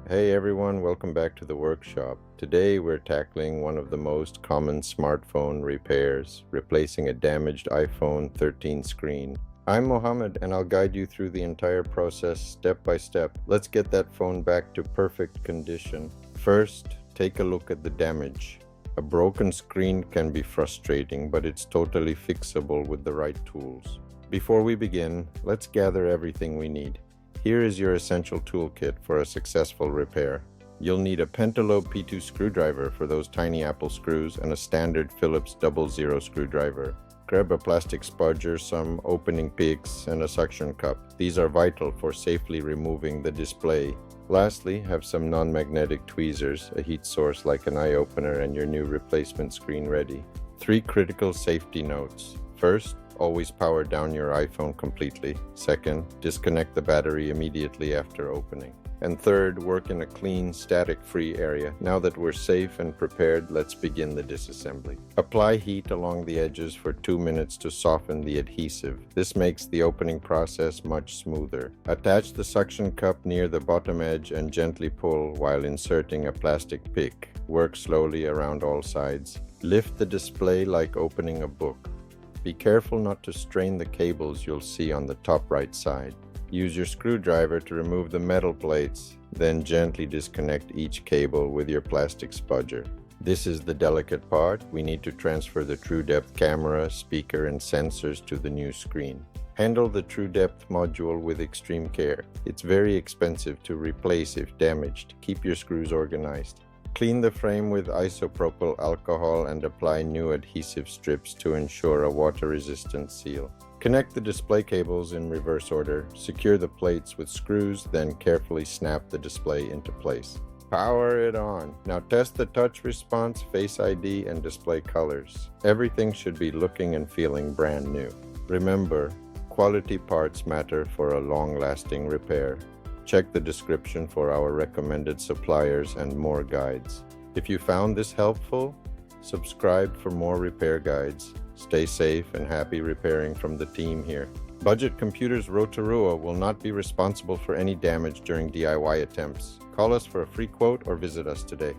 Hey everyone, welcome back to the workshop. Today we're tackling one of the most common smartphone repairs, replacing a damaged iPhone 13 screen. I'm Mohammed and I'll guide you through the entire process step by step. Let's get that phone back to perfect condition. First, take a look at the damage. A broken screen can be frustrating, but it's totally fixable with the right tools. Before we begin, let's gather everything we need. Here is your essential toolkit for a successful repair. You'll need a pentalobe P2 screwdriver for those tiny Apple screws and a standard Phillips 00 screwdriver. Grab a plastic spudger, some opening picks, and a suction cup. These are vital for safely removing the display. Lastly, have some non-magnetic tweezers, a heat source like an eye opener, and your new replacement screen ready. 3 critical safety notes. First, always power down your iPhone completely. Second, disconnect the battery immediately after opening. And third, work in a clean, static-free area. Now that we're safe and prepared, let's begin the disassembly. Apply heat along the edges for 2 minutes to soften the adhesive. This makes the opening process much smoother. Attach the suction cup near the bottom edge and gently pull while inserting a plastic pick. Work slowly around all sides. Lift the display like opening a book. Be careful not to strain the cables you'll see on the top right side. Use your screwdriver to remove the metal plates, then gently disconnect each cable with your plastic spudger. This is the delicate part. We need to transfer the TrueDepth camera, speaker, and sensors to the new screen. Handle the TrueDepth module with extreme care. It's very expensive to replace if damaged. Keep your screws organized. Clean the frame with isopropyl alcohol and apply new adhesive strips to ensure a water-resistant seal. Connect the display cables in reverse order. Secure the plates with screws, then carefully snap the display into place. Power it on. Now test the touch response, Face ID, and display colors. Everything should be looking and feeling brand new. Remember, quality parts matter for a long-lasting repair. Check the description for our recommended suppliers and more guides. If you found this helpful, subscribe for more repair guides. Stay safe and happy repairing from the team here. Budget Computers Rotorua will not be responsible for any damage during DIY attempts. Call us for a free quote or visit us today.